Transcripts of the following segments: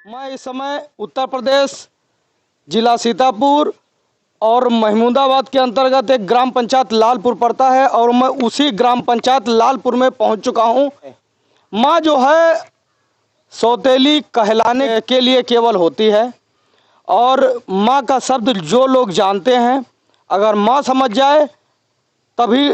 मैं इस समय उत्तर प्रदेश जिला सीतापुर और महमूदाबाद के अंतर्गत एक ग्राम पंचायत लालपुर पड़ता है और मैं उसी ग्राम पंचायत लालपुर में पहुंच चुका हूं। माँ जो है सौतेली कहलाने के लिए केवल होती है और माँ का शब्द जो लोग जानते हैं, अगर माँ समझ जाए तभी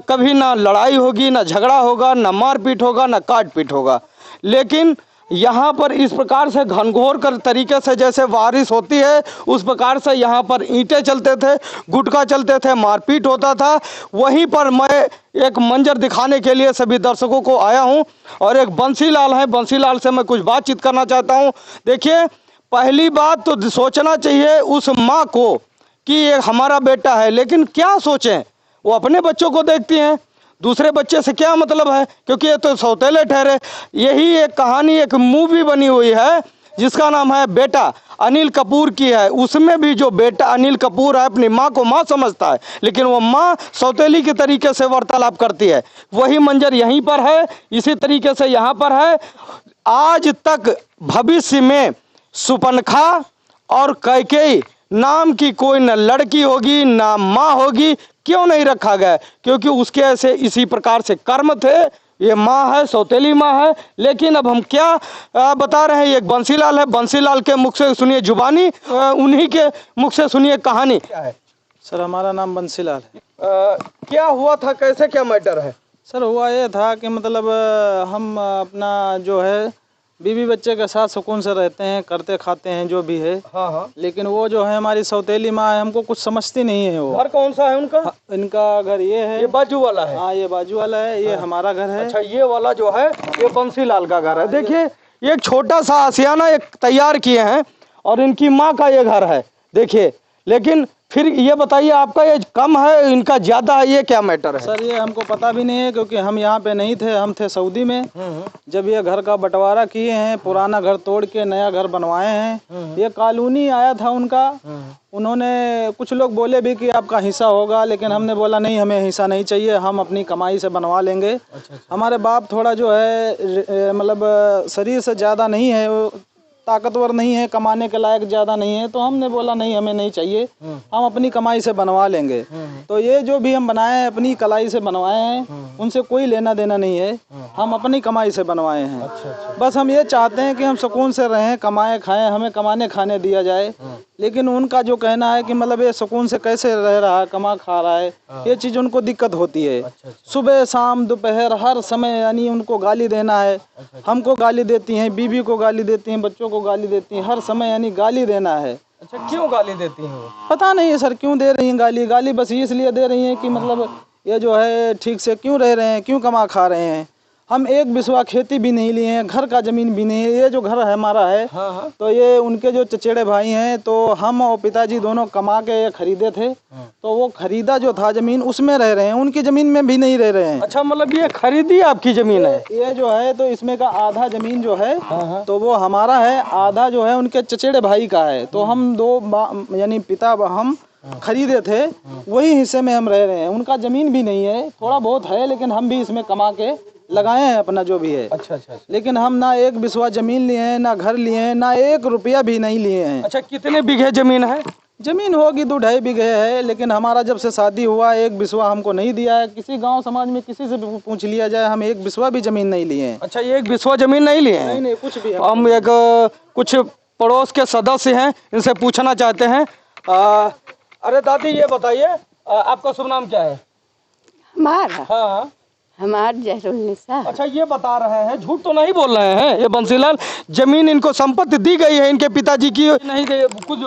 कभी ना लड़ाई होगी, ना झगड़ा होगा, ना मारपीट होगा, ना काट पीट होगा। लेकिन यहाँ पर इस प्रकार से घनघोर कर तरीके से जैसे बारिश होती है उस प्रकार से यहाँ पर ईंटें चलते थे, गुटखा चलते थे, मारपीट होता था। वहीं पर मैं एक मंजर दिखाने के लिए सभी दर्शकों को आया हूँ और एक बंसीलाल है, बंसीलाल से मैं कुछ बातचीत करना चाहता हूँ। देखिए, पहली बात तो सोचना चाहिए उस माँ को कि ये हमारा बेटा है, लेकिन क्या सोचें, वो अपने बच्चों को देखती हैं, दूसरे बच्चे से क्या मतलब है, क्योंकि ये तो सौतेले ठहरे। यही एक कहानी, एक मूवी बनी हुई है जिसका नाम है बेटा, अनिल कपूर की है। उसमें भी जो बेटा अनिल कपूर है अपनी माँ को माँ समझता है, लेकिन वो माँ सौतेली के तरीके से वार्तालाप करती है। वही मंजर यहीं पर है, इसी तरीके से यहाँ पर है। आज तक भविष्य में सुपनखा और कैकेयी नाम की कोई न लड़की होगी ना माँ होगी, क्यों नहीं रखा गया? क्योंकि उसके ऐसे इसी प्रकार से कर्म थे। ये माँ है, सौतेली माँ है। लेकिन अब हम क्या बता रहे हैं, ये एक बंसीलाल है, बंसीलाल के मुख से सुनिए जुबानी, उन्हीं के मुख से सुनिए कहानी। क्या है सर? हमारा नाम बंसीलाल है। क्या हुआ था, कैसे क्या मैटर है? सर हुआ ये था कि मतलब हम अपना जो है बीवी बच्चे के साथ सुकून से रहते हैं, करते खाते हैं जो भी है। हाँ हाँ। लेकिन वो जो है हमारी सौतेली माँ है, हमको कुछ समझती नहीं है। वो घर कौन सा है उनका? इनका घर ये है, ये बाजू वाला है। हाँ ये बाजू वाला है, ये हमारा घर है। अच्छा, ये वाला जो है ये बंसीलाल का घर है। देखिए, ये एक छोटा सा आशियाना एक तैयार किए हैं और इनकी माँ का ये घर है। देखिए, लेकिन फिर ये बताइए, आपका ये कम है, इनका ज्यादा है, ये क्या मैटर है? सर ये हमको पता भी नहीं है, क्योंकि हम यहाँ पे नहीं थे, हम थे सऊदी में। जब ये घर का बंटवारा किए हैं, पुराना घर तोड़ के नया घर बनवाए हैं। ये कॉलोनी आया था उनका, उन्होंने कुछ लोग बोले भी कि आपका हिस्सा होगा, लेकिन हमने बोला नहीं, हमें हिस्सा नहीं चाहिए, हम अपनी कमाई से बनवा लेंगे। अच्छा। हमारे बाप थोड़ा जो है मतलब शरीर से ज़्यादा नहीं है, ताकतवर नहीं है, कमाने के लायक ज़्यादा नहीं है, तो हमने बोला नहीं, हमें नहीं चाहिए, हम अपनी कमाई से बनवा लेंगे। तो ये जो भी हम बनाए हैं अपनी कलाई से बनवाए हैं, उनसे कोई लेना देना नहीं है, हम अपनी कमाई से बनवाए हैं। अच्छा। बस हम ये चाहते हैं कि हम सुकून से रहें, कमाए खाएं, हमें कमाने खाने दिया जाए। लेकिन उनका जो कहना है कि मतलब ये सुकून से कैसे रह रहा है, कमा खा रहा है, ये चीज़ उनको दिक्कत होती है। सुबह शाम दोपहर हर समय यानी उनको गाली देना है। हमको गाली देती हैं, बीवी को गाली देती हैं, बच्चों को गाली देती हैं, हर समय यानी गाली देना है। अच्छा, क्यों गाली देती हैं? पता नहीं है सर क्यों दे रही हैं गाली। गाली बस इसलिए दे रही हैं कि मतलब ये जो है ठीक से क्यों रह रहे हैं, क्यों कमा खा रहे हैं। हम एक बिस्वा खेती भी नहीं लिए हैं, घर का जमीन भी नहीं है। ये जो घर है हमारा है। हाँ। तो ये उनके जो चचेरे भाई हैं, तो हम और पिताजी दोनों कमा के ये खरीदे थे। तो वो खरीदा जो था जमीन, उसमें रह रहे हैं, उनकी जमीन में भी नहीं रह रहे हैं। अच्छा, मतलब ये खरीदी आपकी जमीन है? ये जो है तो इसमें का आधा जमीन जो है तो वो हमारा है, आधा जो है उनके चचेरे भाई का है। तो हम दो यानी पिता हम खरीदे थे, वही हिस्से में हम रह रहे हैं। उनका जमीन भी नहीं है, थोड़ा बहुत है, लेकिन हम भी इसमें कमा के लगाए हैं अपना जो भी है। अच्छा। लेकिन हम ना एक बिस्वा जमीन लिए हैं, ना घर लिए हैं, ना एक रुपया भी नहीं लिए हैं। अच्छा, कितने बीघे जमीन है? जमीन होगी 2-2.5 बीघे है, लेकिन हमारा जब से शादी हुआ एक बिस्वा हमको नहीं दिया है। किसी गांव समाज में किसी से पूछ लिया जाए, हम एक बिस्वा भी जमीन नहीं लिए हैं। अच्छा, ये एक बिस्वा जमीन नहीं लिए हैं? नहीं, कुछ भी। हम एक कुछ पड़ोस के सदस्य हैं, इनसे पूछना चाहते हैं। अरे दादी, ये बताइए आपका शुभ नाम क्या है? हमारा? हाँ, हमार जहरूलनिसा। अच्छा, ये बता रहे हैं, झूठ तो नहीं बोल रहे हैं ये बंसीलाल, जमीन इनको संपत्ति दी गई है इनके पिताजी की? नहीं, कुछ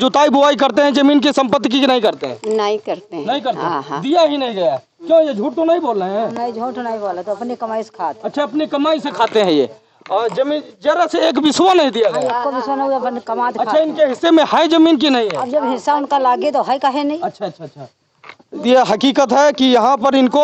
जुताई बुआई करते हैं जमीन की संपत्ति की नहीं करते हैं? नहीं करते हैं। नहीं करते। हाँ। दिया ही नहीं गया। क्यों, ये झूठ तो नहीं बोल रहे हैं? नहीं, झूठ नहीं बोला, तो अपनी कमाई से खाते। अच्छा, अपनी कमाई से खाते हैं ये, और जमीन जरा से एक बिस्वा नहीं दिया गया? आपको विश्वास नहीं, अपने कमा के अच्छा, इनके हिस्से में है जमीन की नहीं है? अब जब हिस्सा उनका लागे तो है, कहे नहीं। अच्छा। ये हकीकत है कि यहाँ पर इनको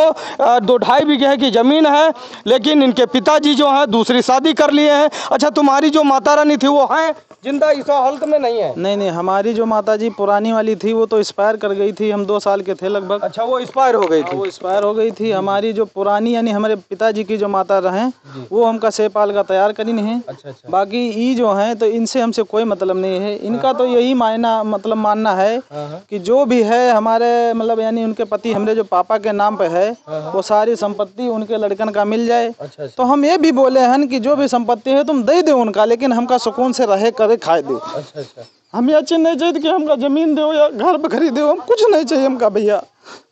2-2.5 बीघे की ज़मीन है, लेकिन इनके पिताजी जो हैं दूसरी शादी कर लिए हैं। अच्छा, तुम्हारी जो माता रानी थी वो हैं जिंदा, इस हालत में नहीं है? नहीं, हमारी जो माताजी पुरानी वाली थी वो तो एक्सपायर कर गई थी, हम 2 साल के थे लगभग। अच्छा, वो एक्सपायर हो गई थी? वो एक्सपायर हो गई थी। हमारी जो पुरानी यानी हमारे पिताजी की जो माता रहे वो हमका सेपाल का तैयार करी नहीं है। अच्छा। बाकी ये जो हैं तो इनसे हमसे कोई मतलब नहीं है। इनका तो यही मानना है कि जो भी है हमारे मतलब यानी उनके पति हमारे जो पापा के नाम पे है वो सारी संपत्ति उनके लड़कन का मिल जाए। अच्छा। तो हम ये भी बोले हैं कि जो भी संपत्ति है तुम दे दो उनका, लेकिन हमका सुकून से रहे करे खाए दो। अच्छा। हम ये अच्छे नहीं चाहिए कि हमका जमीन दो या घर पे खरीदो, हम कुछ नहीं चाहिए हमका भैया,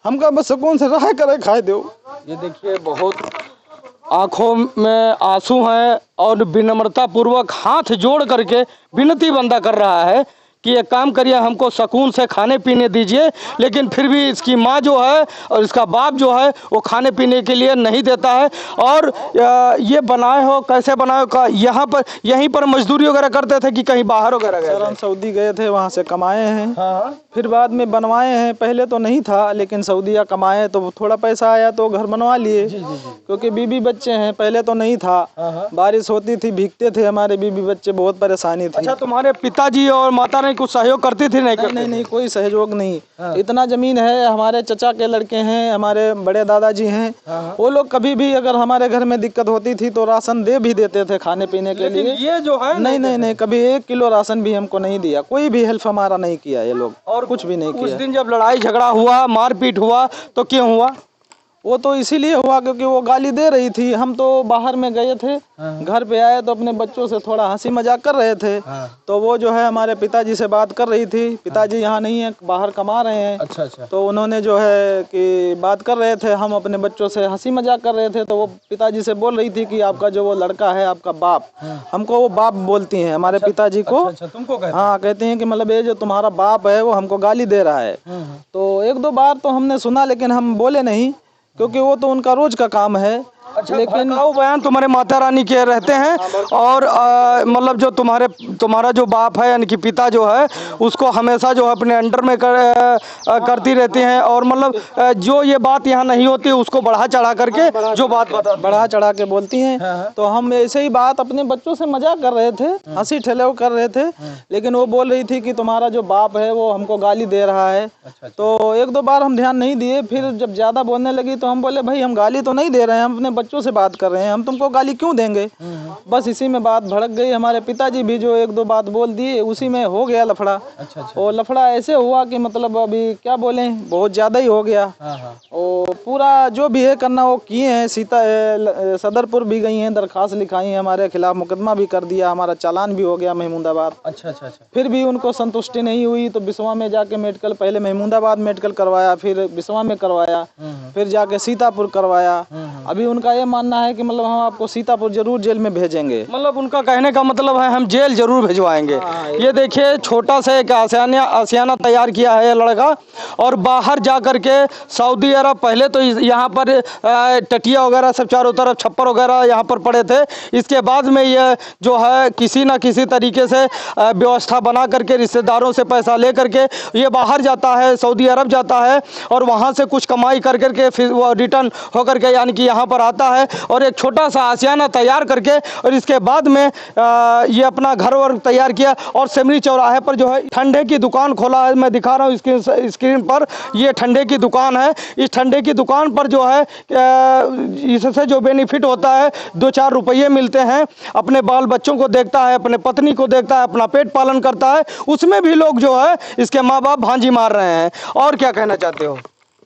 हमका बस सुकून से रहे करे खाए दो। ये देखिए, बहुत आंखों में आंसू हैं और विनम्रता पूर्वक हाथ जोड़ करके विनती बंदा कर रहा है कि एक काम करिए, हमको सुकून से खाने पीने दीजिए। लेकिन फिर भी इसकी माँ जो है और इसका बाप जो है वो खाने पीने के लिए नहीं देता है। और ये बनाए हो, कैसे बनाए हो? यहाँ पर यहीं पर मजदूरी वगैरह करते थे कि कहीं बाहर वगैरह गए? सर हम सऊदी गए थे, वहाँ से कमाए हैं। हाँ। फिर बाद में बनवाए हैं। पहले तो नहीं था, लेकिन सऊदीया कमाए तो थोड़ा पैसा आया तो घर बनवा लिए। क्योंकि बीबी बच्चे हैं, पहले तो नहीं था। बारिश होती थी, भीगते थे हमारे बीबी बच्चे, बहुत परेशानी थी। अच्छा, तुम्हारे पिताजी और माता ने कुछ सहयोग करती थी? नहीं, कोई सहयोग नहीं। इतना जमीन है, हमारे चचा के लड़के हैं, हमारे बड़े दादाजी हैं, वो लोग कभी भी अगर हमारे घर में दिक्कत होती थी तो राशन दे भी देते थे खाने पीने के लिए। ये जो है नहीं, कभी 1 किलो राशन भी हमको नहीं दिया, कोई भी हेल्प हमारा नहीं किया ये लोग, और कुछ भी नहीं किया। उस दिन जब लड़ाई झगड़ा हुआ, मारपीट हुआ, तो क्यों हुआ? वो तो इसीलिए हुआ क्योंकि वो गाली दे रही थी। हम तो बाहर में गए थे, घर पे आए तो अपने बच्चों से थोड़ा हंसी मजाक कर रहे थे। तो वो जो है हमारे पिताजी से बात कर रही थी। पिताजी यहाँ नहीं है, बाहर कमा रहे हैं। अच्छा। तो उन्होंने जो है कि बात कर रहे थे, हम अपने बच्चों से हंसी मजाक कर रहे थे। तो वो पिताजी से बोल रही थी कि आपका जो वो लड़का है, आपका बाप, हमको वो बाप बोलती हैं हमारे पिताजी को। अच्छा, तुमको हाँ, कहते हैं कि मतलब ये जो तुम्हारा बाप है वो हमको गाली दे रहा है। तो 1-2 बार तो हमने सुना, लेकिन हम बोले नहीं क्योंकि वो तो उनका रोज का काम है। अच्छा, लेकिन बयान तुम्हारे माता रानी के रहते हैं। और मतलब जो तुम्हारा जो बाप है यानी कि पिता जो है उसको हमेशा जो है अपने अंडर में करती रहती हैं। और मतलब जो ये बात यहाँ नहीं होती उसको बढ़ा चढ़ा करके जो बात बढ़ा चढ़ा के बोलती हैं। तो हम ऐसे ही बात अपने बच्चों से मजाक कर रहे थे, हंसी ठेले कर रहे थे, लेकिन वो बोल रही थी कि तुम्हारा जो बाप है वो हमको गाली दे रहा है। तो 1-2 बार हम ध्यान नहीं दिए। फिर जब ज्यादा बोलने लगी तो हम बोले भाई हम गाली तो नहीं दे रहे हैं, हम अपने बच्चों से बात कर रहे हैं, हम तुमको गाली क्यों देंगे। बस इसी में बात भड़क गई। हमारे पिताजी भी जो 1-2 बात बोल दिए, उसी में हो गया लफड़ा। और लफड़ा ऐसे हुआ कि मतलब अभी क्या बोले, बहुत ज्यादा ही हो गया। और पूरा जो भी है करना वो किए हैं। सदरपुर भी गई हैं, दरखास्त लिखाई है, हमारे खिलाफ मुकदमा भी कर दिया, हमारा चालान भी हो गया महमूदाबाद। अच्छा। फिर भी उनको संतुष्टि नहीं हुई तो बिस्वा में जाके मेडिकल, पहले महमूदाबाद मेडिकल करवाया, फिर बिस्वा में करवाया, फिर जाके सीतापुर करवाया। अभी उनका ये मानना है कि मतलब हम आपको सीतापुर जरूर जेल में भेजेंगे। मतलब उनका कहने का मतलब है हम जेल जरूर भिजवाएंगे। ये देखिए, छोटा सा एक आशियाना तैयार किया है ये लड़का, और बाहर जा करके सऊदी अरब, पहले तो यहाँ पर टटिया वगैरह सब चारों तरफ छप्पर वगैरह यहाँ पर पड़े थे। इसके बाद में ये जो है किसी ना किसी तरीके से व्यवस्था बना करके रिश्तेदारों से पैसा ले करके ये बाहर जाता है, सऊदी अरब जाता है, और वहाँ से कुछ कमाई कर करके फिर वो रिटर्न होकर के यानी कि यहाँ पर आता है और एक छोटा सा आशियाना तैयार करके, और इसके बाद में ये अपना घर वर तैयार किया। और सिमरी चौराहे पर जो है ठंडे की दुकान खोला है, मैं दिखा रहा हूँ स्क्रीन पर, ये ठंडे की दुकान है। इस ठंडे की दुकान पर जो है इससे जो बेनिफिट होता है 2-4 रुपये मिलते हैं। अपने बाल बच्चों को देखता है, अपने पत्नी को देखता है, अपना पेट पालन करता है, उसमें भी लोग जो है इसके माँ बाप भांजी मार रहे हैं। और क्या कहना चाहते हो?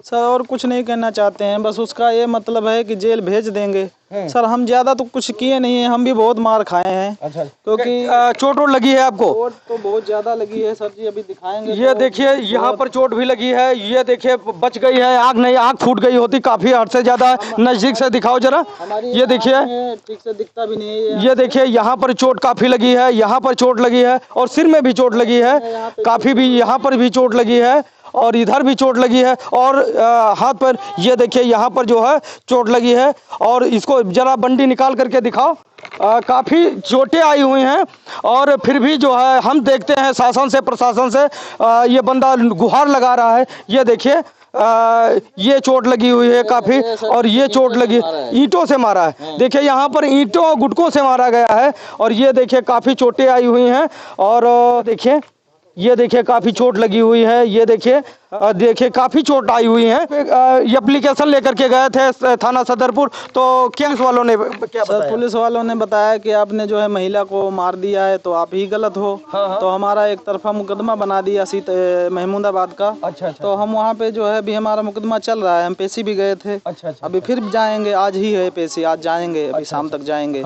सर और कुछ नहीं कहना चाहते हैं, बस उसका ये मतलब है कि जेल भेज देंगे। सर हम ज्यादा तो कुछ किए नहीं है, हम भी बहुत मार खाए हैं। अच्छा, क्योंकि चोट वोट लगी है आपको? चोट तो बहुत ज्यादा लगी है सर जी, अभी दिखाएंगे। ये देखिए यहाँ पर चोट भी लगी है, ये देखिए बच गई है, आग नहीं, आग फूट गई होती काफी हद से ज्यादा। नजदीक से दिखाओ जरा, ये देखिए, ठीक से दिखता भी नहीं है। ये देखिए यहाँ पर चोट काफी लगी है, यहाँ पर चोट लगी है, और सिर में भी चोट लगी है काफी, भी यहाँ पर भी चोट लगी है, और इधर भी चोट लगी है, और हाथ पर ये देखिए यहाँ पर जो है चोट लगी है। और इसको जरा बंडी निकाल करके दिखाओ, काफ़ी चोटें आई हुई हैं। और फिर भी जो है हम देखते हैं शासन से, प्रशासन से ये बंदा गुहार लगा रहा है। ये देखिए ये चोट लगी हुई है काफी, और ये चोट लगी ईंटों से मारा है। देखिए यहाँ पर ईंटों और गुटकों से मारा गया है, और ये देखिए काफी चोटें आई हुई हैं। और देखिए ये देखिए काफी चोट लगी हुई है, ये देखिए देखिए काफी चोट आई हुई है। ये एप्लीकेशन लेकर के गए थे थाना सदरपुर, तो क्या पुलिस वालों ने क्या सर, बताया? पुलिस वालों ने बताया कि आपने जो है महिला को मार दिया है तो आप ही गलत हो। तो हमारा एक तरफा मुकदमा बना दिया महमूदाबाद का। अच्छा। तो हम वहाँ पे जो है अभी हमारा मुकदमा चल रहा है, हम पेशी भी गए थे। अच्छा। अभी फिर जाएंगे, आज ही है पेशी, आज जाएंगे, अभी शाम तक जाएंगे।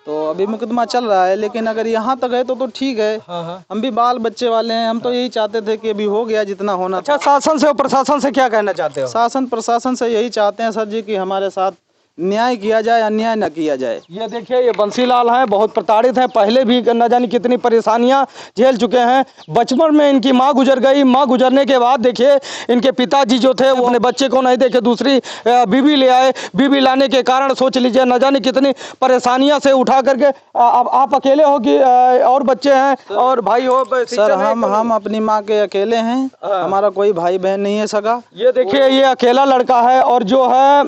तो अभी मुकदमा चल रहा है, लेकिन अगर यहाँ तक है तो ठीक है। हम भी बाल बच्चे वाले हैं, हम तो यही चाहते थे कि अभी हो गया जितना होना था। अच्छा, शासन से और प्रशासन से क्या कहना चाहते हो? शासन प्रशासन से यही चाहते हैं सर जी कि हमारे साथ न्याय किया जाए, अन्याय न किया जाए। ये देखिए ये बंसीलाल हैं, बहुत प्रताड़ित हैं, पहले भी न जाने कितनी परेशानियां झेल चुके हैं। बचपन में इनकी मां गुजर गई, मां गुजरने के बाद देखिए इनके पिताजी जो थे वो अपने बच्चे को नहीं देखे, दूसरी बीवी ले आए। बीवी लाने के कारण सोच लीजिए न जाने कितनी परेशानियां से उठा करके आप अकेले हो कि और बच्चे हैं और भाई हो? सर हम अपनी माँ के अकेले हैं, हमारा कोई भाई बहन नहीं है सगा। ये देखिए ये अकेला लड़का है, और जो है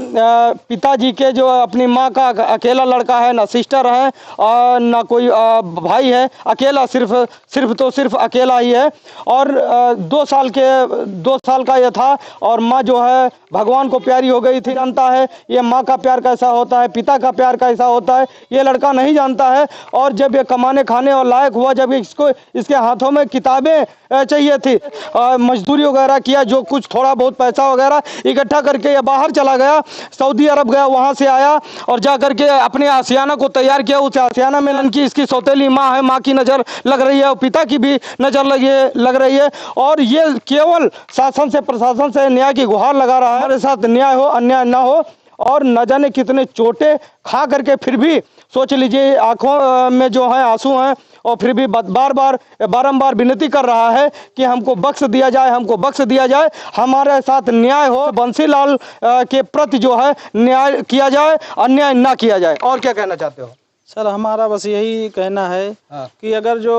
पिताजी के जो अपनी माँ का अकेला लड़का है, ना सिस्टर है और ना कोई भाई है, अकेला सिर्फ अकेला ही है। और 2 साल का ये था, और माँ जो है भगवान को प्यारी हो गई थी। जानता है ये माँ का प्यार कैसा होता है, पिता का प्यार कैसा होता है, ये लड़का नहीं जानता है। और जब ये कमाने खाने और लायक हुआ, जब इसके हाथों में किताबें चाहिए थी, मजदूरी वगैरह किया, जो कुछ थोड़ा बहुत पैसा वगैरह इकट्ठा करके ये बाहर चला गया, सऊदी अरब गया, वहां से आया और जा करके अपने आशियाना को तैयार किया। उस आशियाना में इनकी इसकी सौतेली माँ है, माँ की नज़र लग रही है और पिता की भी नज़र लग रही है। और ये केवल शासन से प्रशासन से न्याय की गुहार लगा रहा है, हमारे साथ न्याय हो, अन्याय ना हो। और न जाने कितने चोटें खा करके फिर भी सोच लीजिए आंखों में जो है आंसू हैं, और फिर भी बारंबार विनती कर रहा है कि हमको बख्श दिया जाए, हमको बख्श दिया जाए, हमारे साथ न्याय हो। बंसीलाल के प्रति जो है न्याय किया जाए, अन्याय ना किया जाए। और क्या कहना चाहते हो? सर हमारा बस यही कहना है कि अगर जो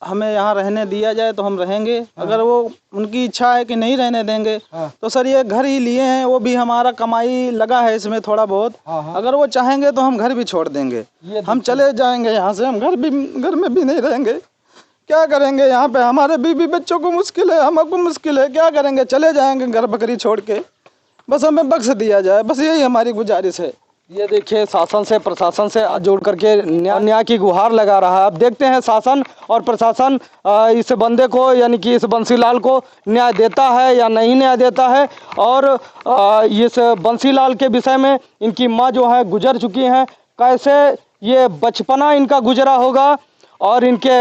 हमें यहाँ रहने दिया जाए तो हम रहेंगे। अगर वो उनकी इच्छा है कि नहीं रहने देंगे तो सर ये घर ही लिए हैं, वो भी हमारा कमाई लगा है इसमें थोड़ा बहुत। अगर वो चाहेंगे तो हम घर भी छोड़ देंगे, हम चले जाएंगे यहाँ से, हम घर में भी नहीं रहेंगे। क्या करेंगे यहाँ पे, हमारे बीवी बच्चों को मुश्किल है, हमको मुश्किल है, क्या करेंगे, चले जाएंगे घर बकरी छोड़ के। बस हमें बख्श दिया जाए, बस यही हमारी गुजारिश है। ये देखिए शासन से प्रशासन से जोड़ करके न्याय की गुहार लगा रहा है। अब देखते हैं शासन और प्रशासन इस बंदे को, यानी कि इस बंसीलाल को न्याय देता है या नहीं न्याय देता है। और इस बंसीलाल के विषय में इनकी माँ जो है गुजर चुकी हैं, कैसे ये बचपना इनका गुजरा होगा, और इनके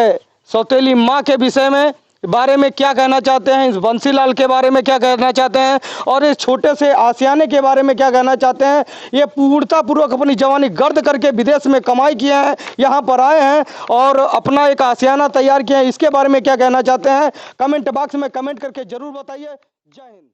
सौतेली माँ के विषय में बारे में क्या कहना चाहते हैं, इस बंसीलाल के बारे में क्या कहना चाहते हैं, और इस छोटे से आशियाने के बारे में क्या कहना चाहते हैं। ये पूर्णतापूर्वक अपनी जवानी गर्द करके विदेश में कमाई किए हैं, यहाँ पर आए हैं और अपना एक आशियाना तैयार किया है, इसके बारे में क्या कहना चाहते हैं कमेंट बॉक्स में कमेंट करके जरूर बताइए। जय हिंद।